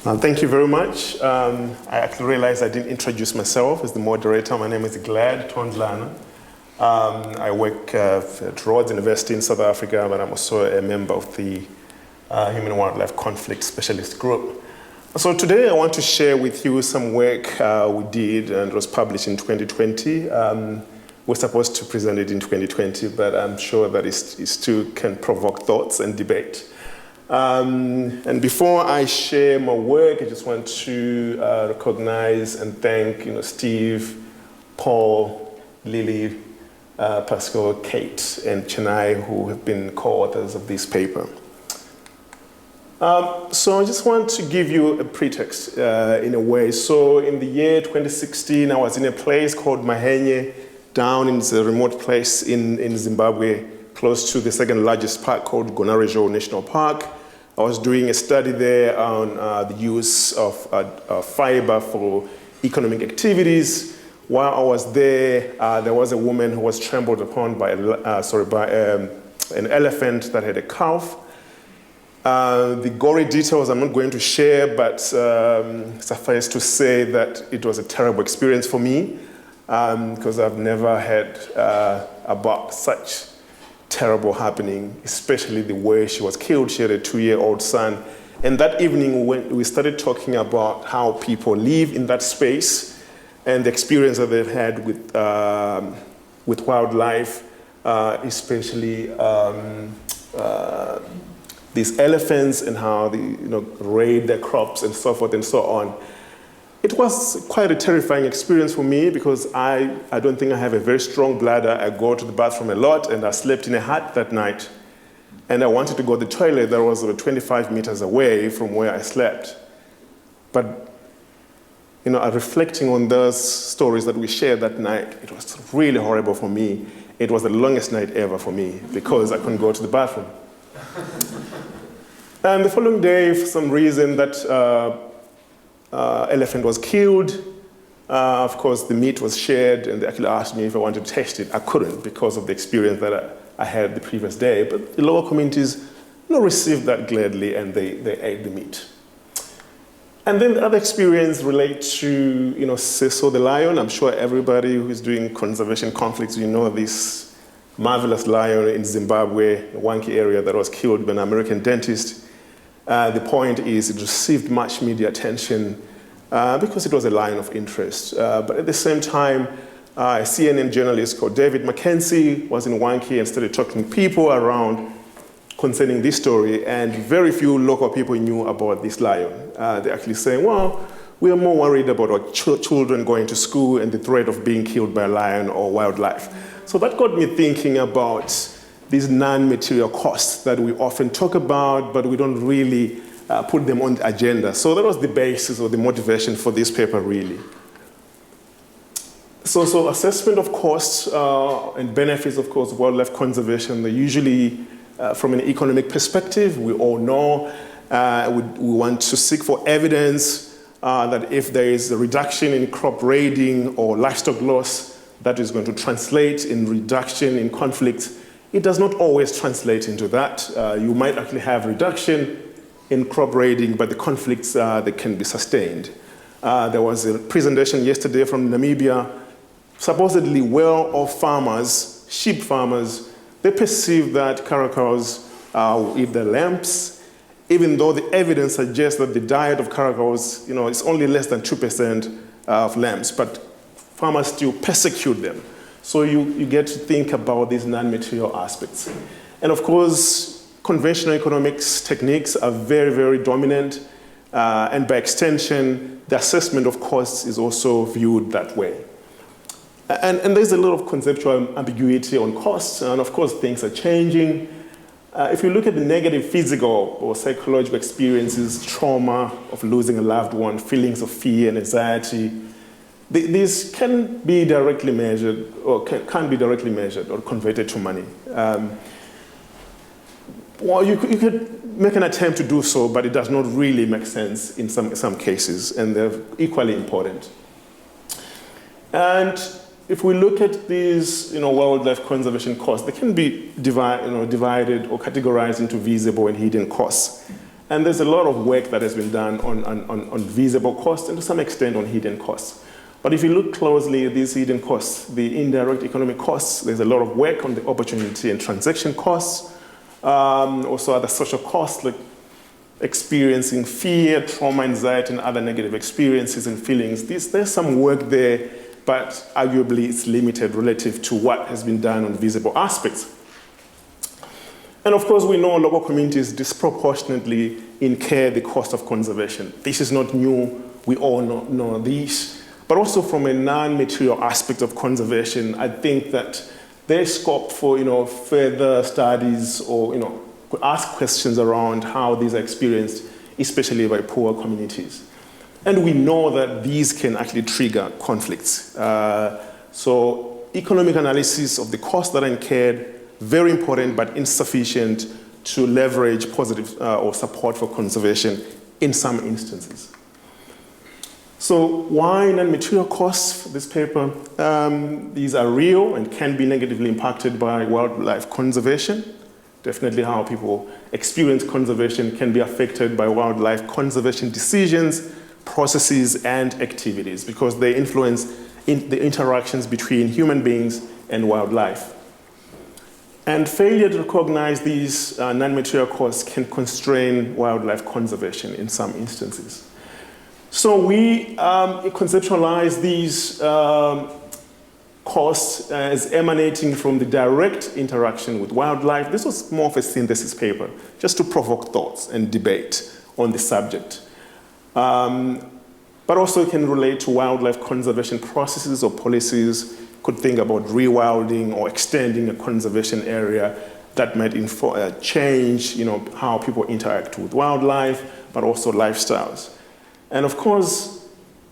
Thank you very much. I actually realized I didn't introduce myself as the moderator. My name is Gladman Thondhlana. I work at Rhodes University in South Africa, but I'm also a member of the Human Wildlife Conflict Specialist Group. So today I want to share with you some work we did and was published in 2020. We're supposed to present it in 2020, but I'm sure that it still can provoke thoughts and debate. And before I share my work, I just want to recognize and thank Steve, Paul, Lily, Pascal, Kate, and Chennai, who have been co-authors of this paper. So I just want to give you a pretext in a way. So in the year 2016, I was in a place called Mahenge, down in a remote place in Zimbabwe, close to the second largest park called Gonarejo National Park. I was doing a study there on the use of fiber for economic activities. While I was there, there was a woman who was trampled upon by an elephant that had a calf. The gory details I'm not going to share, but suffice to say that it was a terrible experience for me because I've never heard about such terrible happening, especially the way she was killed. She had a 2-year-old son. And that evening, we started talking about how people live in that space and the experience that they've had with wildlife, especially these elephants and how they raid their crops and so forth and so on. It was quite a terrifying experience for me because I don't think I have a very strong bladder. I go to the bathroom a lot, and I slept in a hut that night. And I wanted to go to the toilet that was 25 meters away from where I slept. But reflecting on those stories that we shared that night, it was really horrible for me. It was the longest night ever for me because I couldn't go to the bathroom. And the following day, for some reason, that elephant was killed. Of course, the meat was shared, and they actually asked me if I wanted to taste it. I couldn't because of the experience that I had the previous day. But the local communities received that gladly, and they ate the meat. And then the other experience relates to Seso the lion. I'm sure everybody who is doing conservation conflicts, this marvelous lion in Zimbabwe, a Wanki area that was killed by an American dentist. The point is it received much media attention because it was a line of interest. But at the same time, a CNN journalist called David Mackenzie was in Wanki and started talking to people around concerning this story, and very few local people knew about this lion. They're actually saying, well, we are more worried about our children going to school and the threat of being killed by a lion or wildlife. So that got me thinking about these non-material costs that we often talk about, but we don't really put them on the agenda. So that was the basis or the motivation for this paper, really. So assessment of costs and benefits, of course, of wildlife conservation, they're usually from an economic perspective. We all know we want to seek for evidence that if there is a reduction in crop raiding or livestock loss, that is going to translate in reduction in conflict. It does not always translate into that. You might actually have reduction in crop raiding, but the conflicts they can be sustained. There was a presentation yesterday from Namibia. Supposedly well-off farmers, sheep farmers, they perceive that caracals eat their lambs, even though the evidence suggests that the diet of caracals, is only less than 2% of lambs, but farmers still persecute them. So you get to think about these non-material aspects. And of course, conventional economics techniques are very, very dominant. And by extension, the assessment of costs is also viewed that way. And there's a lot of conceptual ambiguity on costs. And of course, things are changing. If you look at the negative physical or psychological experiences, trauma of losing a loved one, feelings of fear and anxiety, these can be directly measured or can be directly measured or converted to money. Well, you could make an attempt to do so, but it does not really make sense in some cases, and they're equally important. And if we look at these wildlife conservation costs, they can be divided or categorized into visible and hidden costs. And there's a lot of work that has been done on visible costs and to some extent on hidden costs. But if you look closely at these hidden costs, the indirect economic costs, there's a lot of work on the opportunity and transaction costs, also other social costs like experiencing fear, trauma, anxiety, and other negative experiences and feelings. There's some work there, but arguably it's limited relative to what has been done on visible aspects. And of course, we know local communities disproportionately incur the cost of conservation. This is not new, we all know this. But also from a non-material aspect of conservation, I think that there's scope for further studies or ask questions around how these are experienced, especially by poor communities. And we know that these can actually trigger conflicts. So economic analysis of the costs that are incurred, very important but insufficient to leverage positive or support for conservation in some instances. So why non-material costs for this paper? These are real and can be negatively impacted by wildlife conservation. Definitely how people experience conservation can be affected by wildlife conservation decisions, processes, and activities because they influence the interactions between human beings and wildlife. And failure to recognize these non-material costs can constrain wildlife conservation in some instances. So we conceptualize these costs as emanating from the direct interaction with wildlife. This was more of a synthesis paper, just to provoke thoughts and debate on the subject. But also it can relate to wildlife conservation processes or policies. Could think about rewilding or extending a conservation area that might change how people interact with wildlife, but also lifestyles. And of course,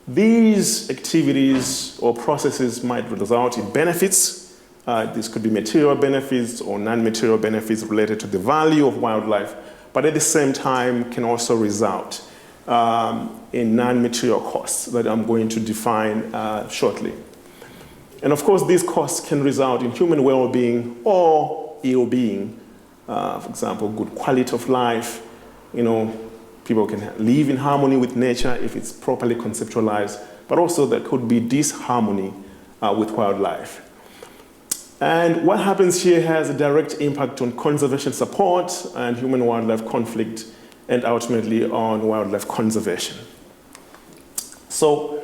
these activities or processes might result in benefits. This could be material benefits or non-material benefits related to the value of wildlife, but at the same time can also result in non-material costs that I'm going to define shortly. And of course, these costs can result in human well-being or ill-being. For example, good quality of life, people can live in harmony with nature if it's properly conceptualized, but also there could be disharmony with wildlife. And what happens here has a direct impact on conservation support and human-wildlife conflict, and ultimately on wildlife conservation. So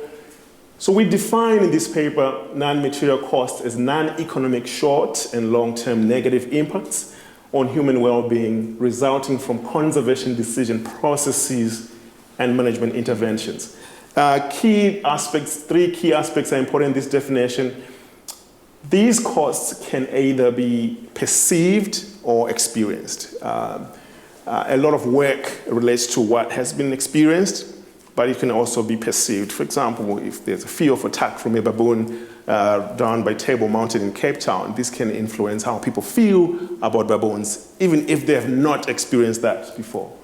we define in this paper non-material costs as non-economic short and long-term negative impacts on human well-being resulting from conservation decision processes and management interventions. Three key aspects are important in this definition. These costs can either be perceived or experienced. A lot of work relates to what has been experienced, but it can also be perceived. For example, if there's a fear of attack from a baboon down by Table Mountain in Cape Town, this can influence how people feel about baboons, even if they have not experienced that before.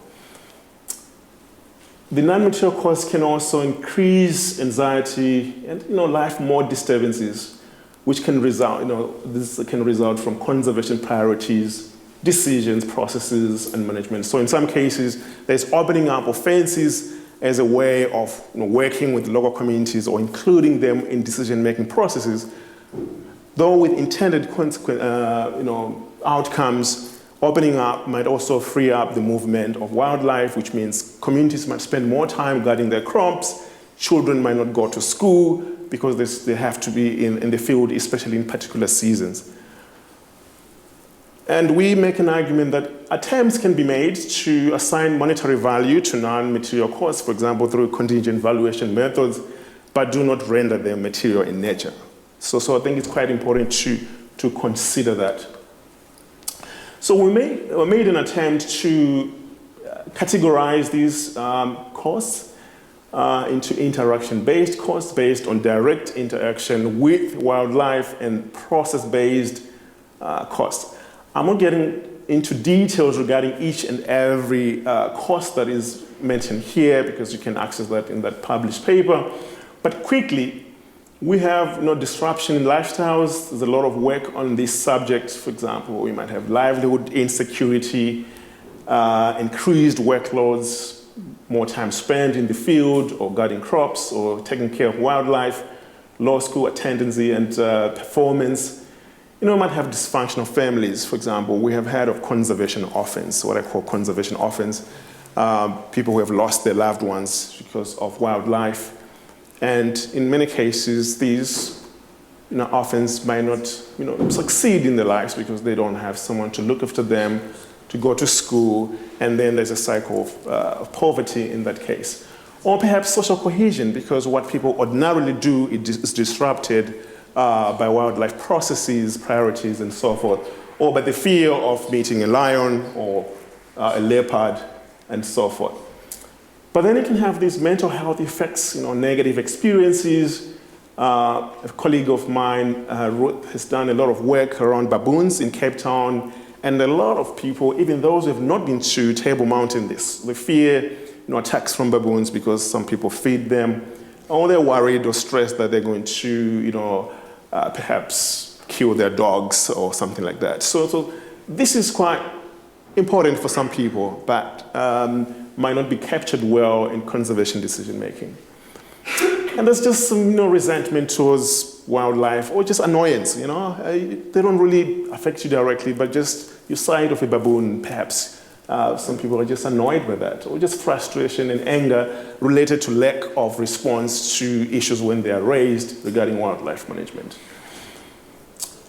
The non-material costs can also increase anxiety and life mode disturbances, which can result, this can result from conservation priorities, decisions, processes, and management. So in some cases, there's opening up offenses as a way of working with local communities or including them in decision-making processes, though with intended outcomes. Opening up might also free up the movement of wildlife, which means communities might spend more time guarding their crops, children might not go to school because they have to be in the field, especially in particular seasons. And we make an argument that attempts can be made to assign monetary value to non-material costs, for example, through contingent valuation methods, but do not render them material in nature. So I think it's quite important to consider that. So we made an attempt to categorize these costs into interaction-based costs based on direct interaction with wildlife and process-based costs. I'm not getting into details regarding each and every cost that is mentioned here because you can access that in that published paper. But quickly, we have disruption in lifestyles. There's a lot of work on this subject. For example, we might have livelihood insecurity, increased workloads, more time spent in the field or guarding crops or taking care of wildlife, law school attendance and performance. You know, we might have dysfunctional families. For example, we have heard of conservation orphans, what I call conservation orphans, people who have lost their loved ones because of wildlife. And in many cases, these orphans might not succeed in their lives because they don't have someone to look after them, to go to school, and then there's a cycle of poverty in that case. Or perhaps social cohesion, because what people ordinarily do is disrupted by wildlife processes, priorities, and so forth, or by the fear of meeting a lion or a leopard, and so forth. But then it can have these mental health effects, negative experiences. A colleague of mine, Ruth, has done a lot of work around baboons in Cape Town, and a lot of people, even those who have not been to Table Mountain, they fear attacks from baboons because some people feed them, or they're worried or stressed that they're going to, perhaps kill their dogs or something like that. So this is quite important for some people, but might not be captured well in conservation decision making. And there's just some resentment towards wildlife, or just annoyance. They don't really affect you directly, but just your sight of a baboon, perhaps. Some people are just annoyed by that, or just frustration and anger related to lack of response to issues when they are raised regarding wildlife management.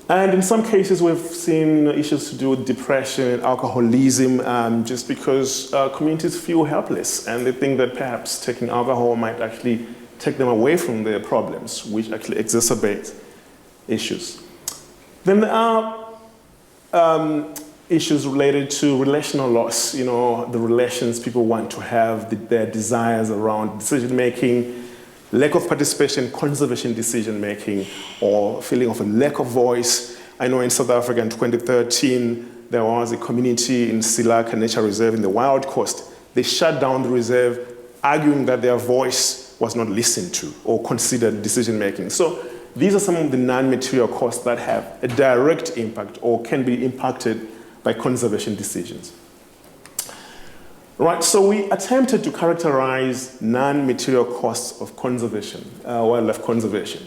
And in some cases, we've seen issues to do with depression and alcoholism, just because communities feel helpless, and they think that perhaps taking alcohol might actually take them away from their problems, which actually exacerbate issues. Then there are issues related to relational loss, the relations people want to have, their desires around decision-making, lack of participation, conservation decision-making, or feeling of a lack of voice. I know in South Africa in 2013, there was a community in Silaka Nature Reserve in the Wild Coast. They shut down the reserve, arguing that their voice was not listened to or considered decision-making. So these are some of the non-material costs that have a direct impact or can be impacted by conservation decisions. Right, so we attempted to characterize non-material costs of conservation, wildlife conservation.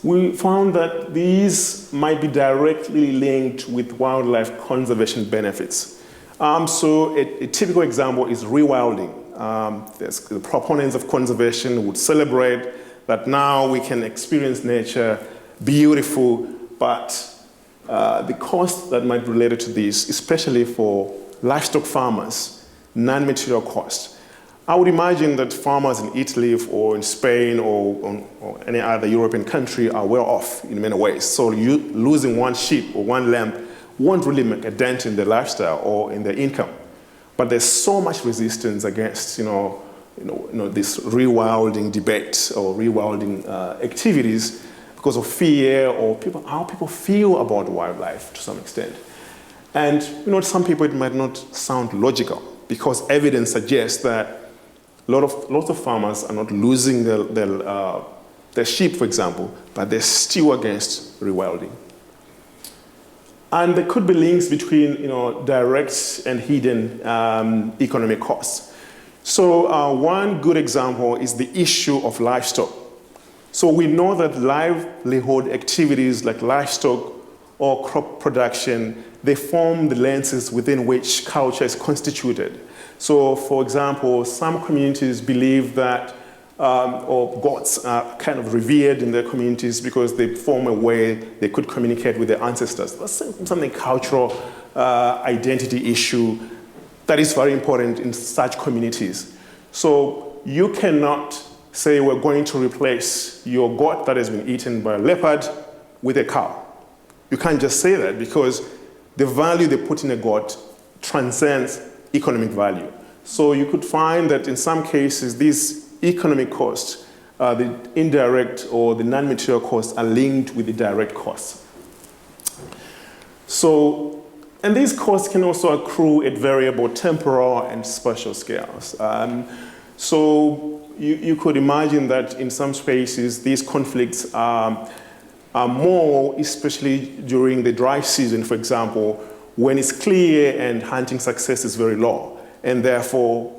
We found that these might be directly linked with wildlife conservation benefits. So a typical example is rewilding. The proponents of conservation would celebrate that now we can experience nature beautiful, but the cost that might be related to this, especially for livestock farmers, non-material cost. I would imagine that farmers in Italy or in Spain or any other European country are well off in many ways. So you losing one sheep or one lamb won't really make a dent in their lifestyle or in their income. But there's so much resistance against, this rewilding debate or rewilding activities because of fear or how people feel about wildlife to some extent. And some people it might not sound logical because evidence suggests that lots of farmers are not losing their sheep, for example, but they're still against rewilding. And there could be links between direct and hidden economic costs. So one good example is the issue of livestock. So we know that livelihood activities like livestock or crop production, they form the lenses within which culture is constituted. So for example, some communities believe that goats are kind of revered in their communities because they form a way they could communicate with their ancestors. That's something cultural identity issue that is very important in such communities. So you cannot say we're going to replace your goat that has been eaten by a leopard with a cow. You can't just say that because the value they put in a goat transcends economic value. So you could find that in some cases these economic costs, the indirect or the non-material costs are linked with the direct costs. So, and these costs can also accrue at variable temporal and spatial scales. So you could imagine that in some spaces these conflicts are more, especially during the dry season, for example, when it's clear and hunting success is very low. And therefore,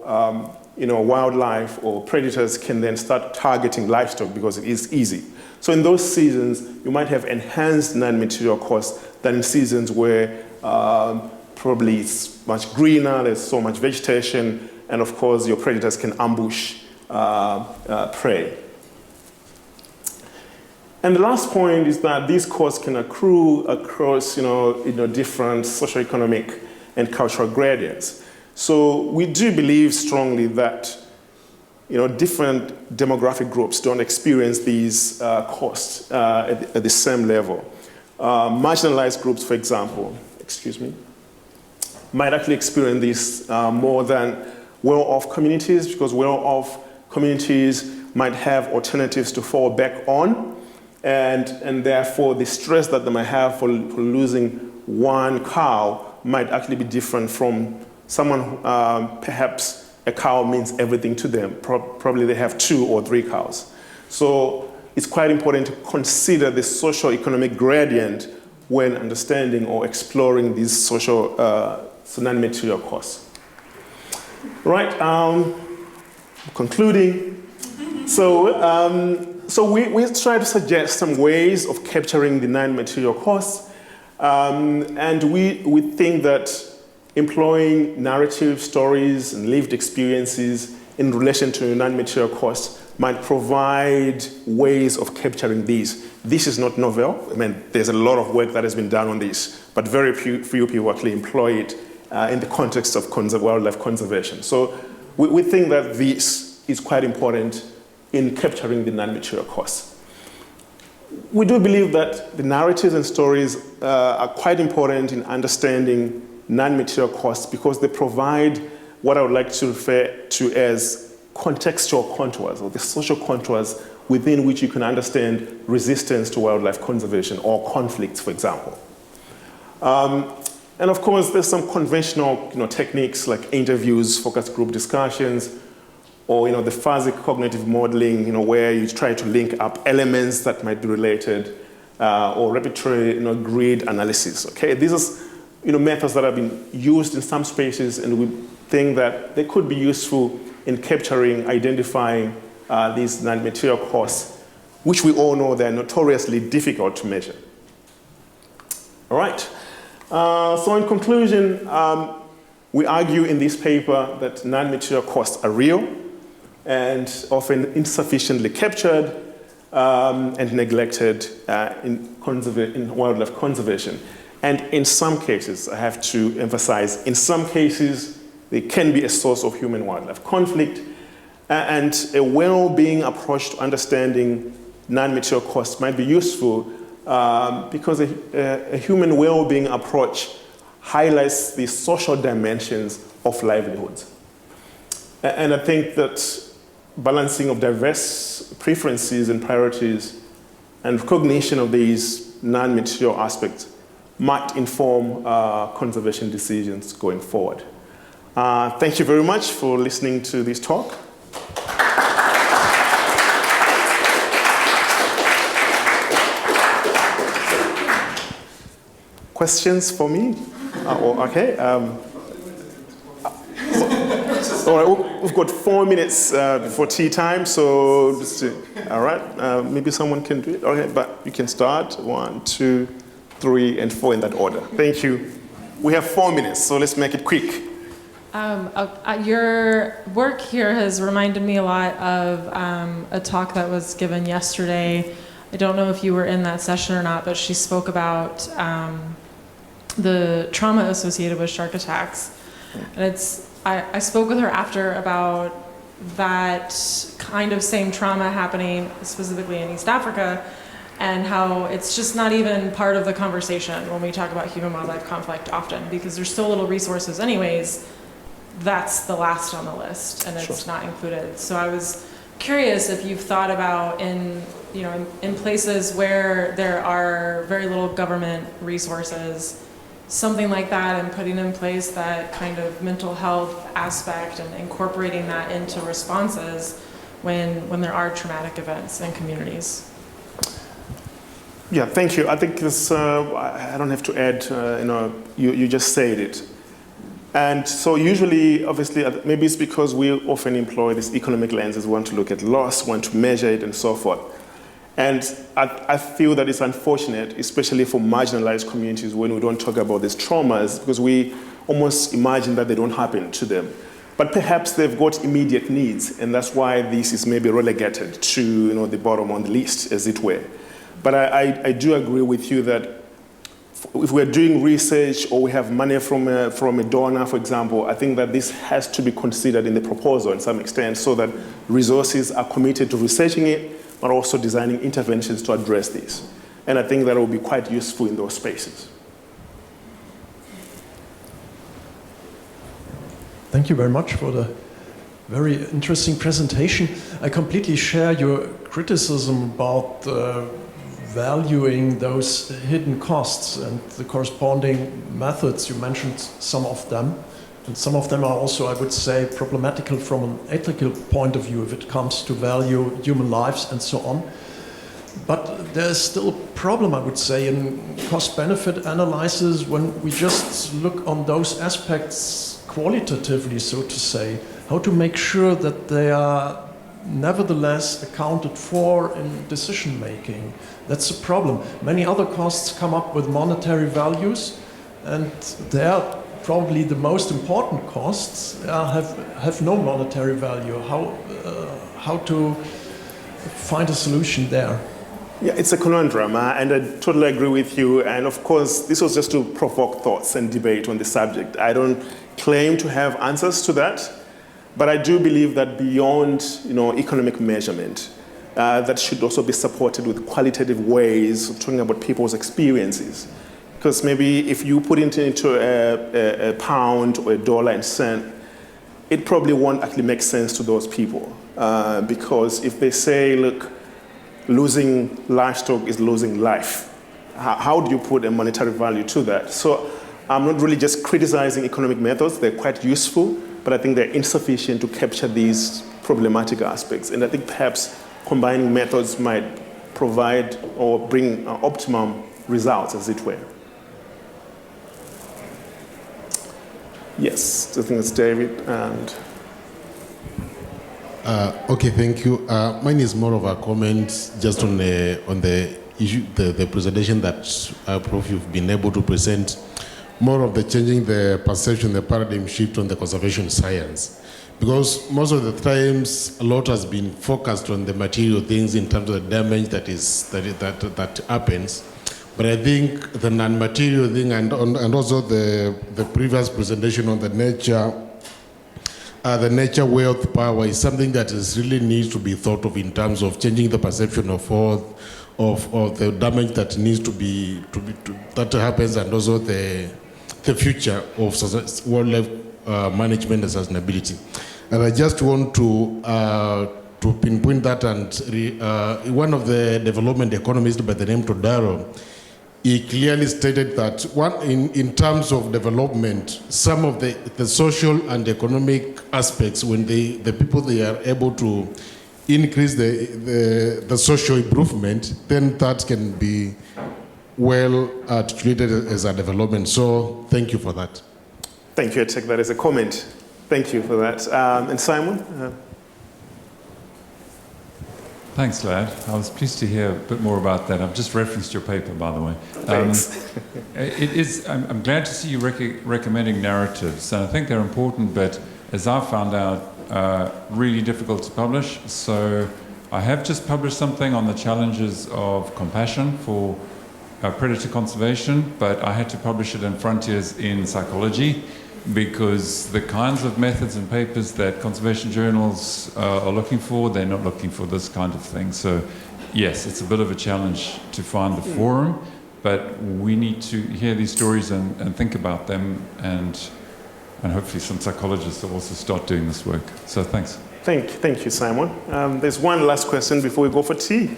wildlife or predators can then start targeting livestock because it is easy. So in those seasons, you might have enhanced non-material costs than in seasons where probably it's much greener, there's so much vegetation, and of course your predators can ambush prey. And the last point is that these costs can accrue across different socioeconomic and cultural gradients. So we do believe strongly that different demographic groups don't experience these costs at the same level. Marginalized groups, for example, might actually experience this more than well-off communities, because well-off communities might have alternatives to fall back on, and therefore the stress that they might have for losing one cow might actually be different from someone perhaps a cow means everything to them. Probably they have 2 or 3 cows. So it's quite important to consider the socio-economic gradient when understanding or exploring these social non-material costs. Right, concluding. So we try to suggest some ways of capturing the non-material costs, and we think that employing narrative stories and lived experiences in relation to non-material costs might provide ways of capturing these. This is not novel. I mean, there's a lot of work that has been done on this, but very few people actually employ it in the context of wildlife conservation. So we think that this is quite important in capturing the non-material costs. We do believe that the narratives and stories are quite important in understanding non-material costs because they provide what I would like to refer to as contextual contours, or the social contours within which you can understand resistance to wildlife conservation or conflicts, for example. And of course, there's some conventional techniques like interviews, focus group discussions, or the fuzzy cognitive modeling, where you try to link up elements that might be related, or repertory grid analysis. Okay, these are methods that have been used in some spaces, and we think that they could be useful in capturing, identifying these non-material costs, which we all know they're notoriously difficult to measure. All right. So in conclusion, we argue in this paper that non-material costs are real and often insufficiently captured and neglected in wildlife conservation. And in some cases, I have to emphasize, in some cases, they can be a source of human-wildlife conflict, and a well-being approach to understanding non-material costs might be useful because a human well-being approach highlights the social dimensions of livelihoods. And I think that balancing of diverse preferences and priorities and recognition of these non-material aspects might inform conservation decisions going forward. Thank you very much for listening to this talk. Questions for me? Okay. All right, we've got 4 minutes before tea time, so all right, maybe someone can do it. Okay, but you can start. 1, 2, 3, and 4 in that order. Thank you. We have 4 minutes, so let's make it quick. Your work here has reminded me a lot of a talk that was given yesterday. I don't know if you were in that session or not, but she spoke about the trauma associated with shark attacks. And I spoke with her after about that kind of same trauma happening specifically in East Africa, and how it's just not even part of the conversation when we talk about human-wildlife conflict often, because there's so little resources anyways. That's the last on the list, and it's not included. So I was curious if you've thought about in places where there are very little government resources, something like that, and putting in place that kind of mental health aspect and incorporating that into responses when there are traumatic events in communities. Yeah, thank you. I think this, I don't have to add, you just said it. And so usually, obviously, maybe it's because we often employ these economic lenses, want to look at loss, want to measure it, and so forth. And I feel that it's unfortunate, especially for marginalized communities, when we don't talk about these traumas, because we almost imagine that they don't happen to them. But perhaps they've got immediate needs, and that's why this is maybe relegated to the bottom on the list, as it were. But I do agree with you that if we're doing research or we have money from a donor, for example, I think that this has to be considered in the proposal in some extent so that resources are committed to researching it, but also designing interventions to address this. And I think that will be quite useful in those spaces. Thank you very much for the very interesting presentation. I completely share your criticism about valuing those hidden costs and the corresponding methods. You mentioned some of them, and some of them are also, I would say, problematical from an ethical point of view if it comes to value human lives and so on. But there's still a problem, I would say, in cost-benefit analysis when we just look on those aspects qualitatively, so to say, how to make sure that they are nevertheless accounted for in decision making. That's a problem. Many other costs come up with monetary values, and they are probably the most important costs have no monetary value. How to find a solution there? Yeah, it's a conundrum, and I totally agree with you. And of course, this was just to provoke thoughts and debate on the subject. I don't claim to have answers to that, but I do believe that beyond economic measurement, that should also be supported with qualitative ways of talking about people's experiences. Because maybe if you put it into a pound or a dollar and cent, it probably won't actually make sense to those people. Because if they say, look, losing livestock is losing life, how do you put a monetary value to that? So I'm not really just criticizing economic methods. They're quite useful, but I think they're insufficient to capture these problematic aspects. And I think perhaps combining methods might provide or bring optimum results, as it were. Yes, I think it's David. And okay, thank you. Mine is more of a comment just on the issue, the presentation that Prof, you've been able to present, more of the changing the perception, the paradigm shift on the conservation science. Because most of the times, a lot has been focused on the material things in terms of the damage that happens. But I think the non-material thing and also the previous presentation on the nature wealth power is something that is really needs to be thought of in terms of changing the perception of the damage that needs that happens, and also the future of wildlife management and sustainability. And I just want to pinpoint that, and one of the development economists by the name Todaro, he clearly stated that in terms of development, some of the social and economic aspects, when the people they are able to increase the social improvement, then that can be well articulated as a development. So thank you for that. thank you. I take that as a comment. Thank you for that. And Simon? Thanks, Lad. I was pleased to hear a bit more about that. I've just referenced your paper, by the way. Thanks. I'm glad to see you recommending narratives, and I think they're important, but as I found out, really difficult to publish. So I have just published something on the challenges of compassion for predator conservation, but I had to publish it in Frontiers in Psychology, because the kinds of methods and papers that conservation journals are looking for, they're not looking for this kind of thing. So yes, it's a bit of a challenge to find the forum, but we need to hear these stories and think about them, and hopefully some psychologists will also start doing this work. So thanks. Thank you, Simon. There's one last question before we go for tea.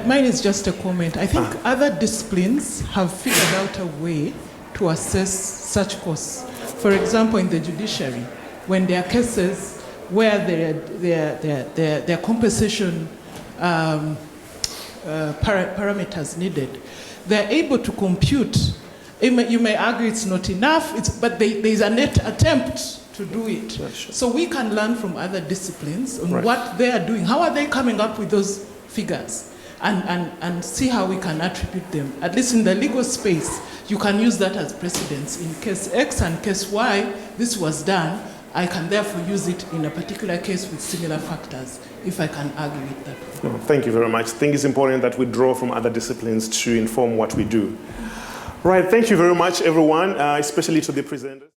Mine is just a comment. I think other disciplines have figured out a way to assess such costs. For example, in the judiciary, when there are cases where their compensation parameters needed, they're able to compute. You may argue it's not enough, but there's a net attempt to do it. Yeah, sure. So we can learn from other disciplines on Right. what they are doing. How are they coming up with those figures? And see how we can attribute them. At least in the legal space, you can use that as precedence. In case X and case Y, this was done. I can therefore use it in a particular case with similar factors, if I can argue it that way. No, thank you very much. I think it's important that we draw from other disciplines to inform what we do. Right, thank you very much, everyone, especially to the presenters.